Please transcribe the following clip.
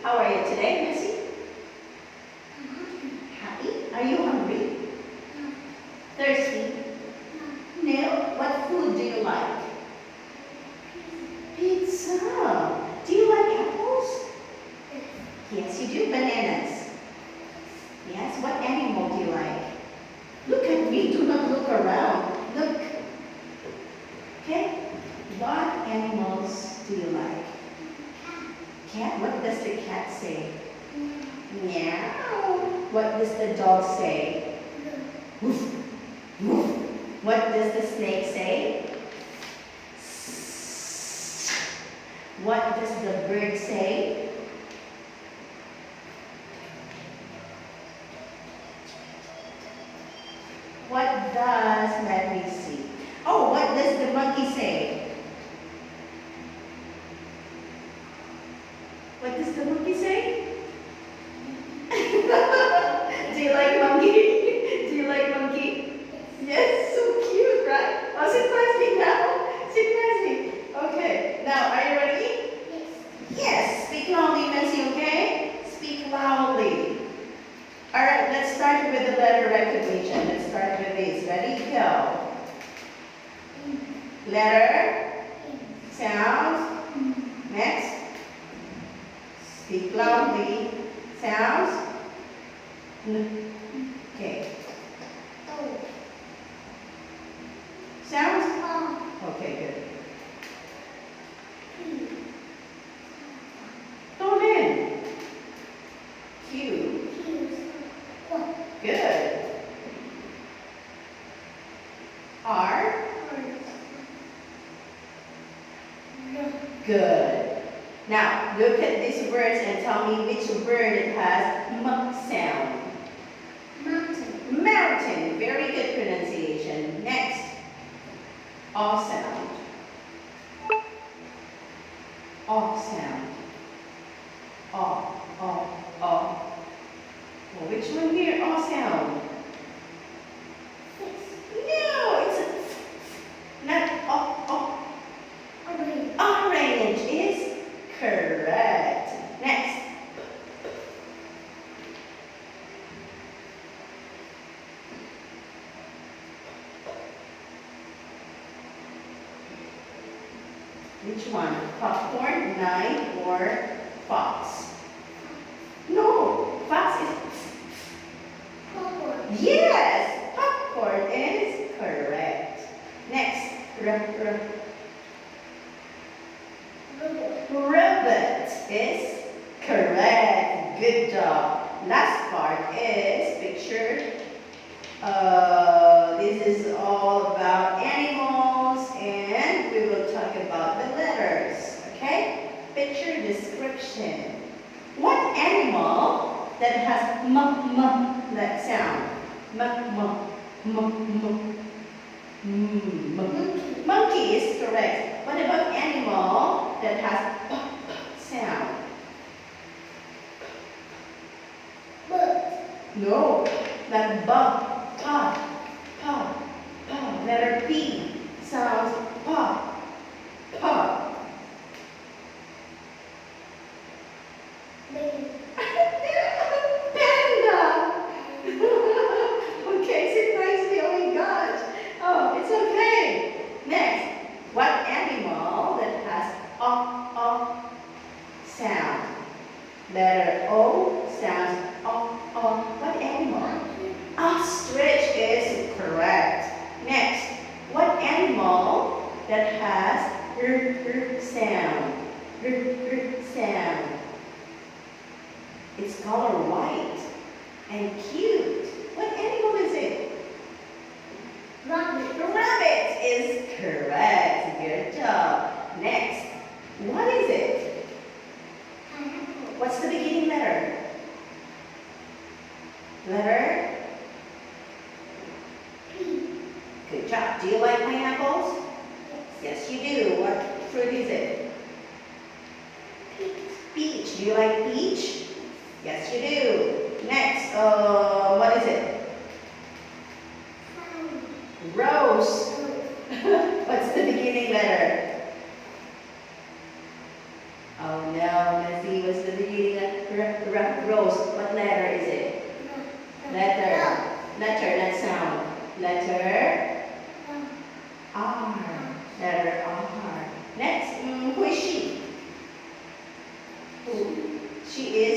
How are you today, Missy? Happy? Are you hungry? Thirsty? No? What food do you like? Pizza. Do you like apples? Yes, you do. Bananas. Yes. What animal do you like? Look at me. Do not look around. Look. Okay. What animals do you like? Cat. What does the cat say? Meow. What does the dog say? Woof. Woof. What does the snake say? What does the bird say? What does, let me see. Oh, what does the monkey say? What does the monkey say? Do you like monkey? Do you like monkey? Yes, so cute, right? Oh, sit nicely now. Sit nicely. Okay, now are you ready? Yes. Speak loudly, Messi, okay? Speak loudly. Alright, let's start with the letter recognition. Let's start with this. Ready? Go. Letter. Sounds. Next. Speak loudly. Sounds. Okay. Sounds? Okay, good. Tonin. Q. Good. R. Good. Now, look at these words and tell me which word has M sound. Mountain. Mountain. Very good pronunciation. Next. O sound. O sound. O. Well, which one here? O sound. No, it's not O. Orange is correct. Next. Which one? Popcorn, knife, or fox? No, fox is... Yes, popcorn is correct. Next. Rabbit is correct. Good job. Last part is picture. This is all about animals, and we will talk about the letters. Okay? Picture description. What animal that has that sound? Monkey is correct. What about animal that has sound? No, that pa. Letter P sounds pa. Panda. Okay, sit nicely. Oh my gosh. Oh, it's okay. Next, what animal that has o sound? Letter O sounds o. What animal? Ostrich is correct. Next, what animal that has sound? Sound. It's color white and cute. What animal is it? Rabbit is correct. Good job. Next, what is it? What's the beginning letter? Letter? P. Good job. Do you like pineapples? Yes, you do. What fruit is it? Peach. Do you like peach? Yes, you do. Next, what is it? Rose. What's the beginning letter? Oh no, Missy, what's the beginning letter? Letter R. Letter R. Next, who is she? Who? She is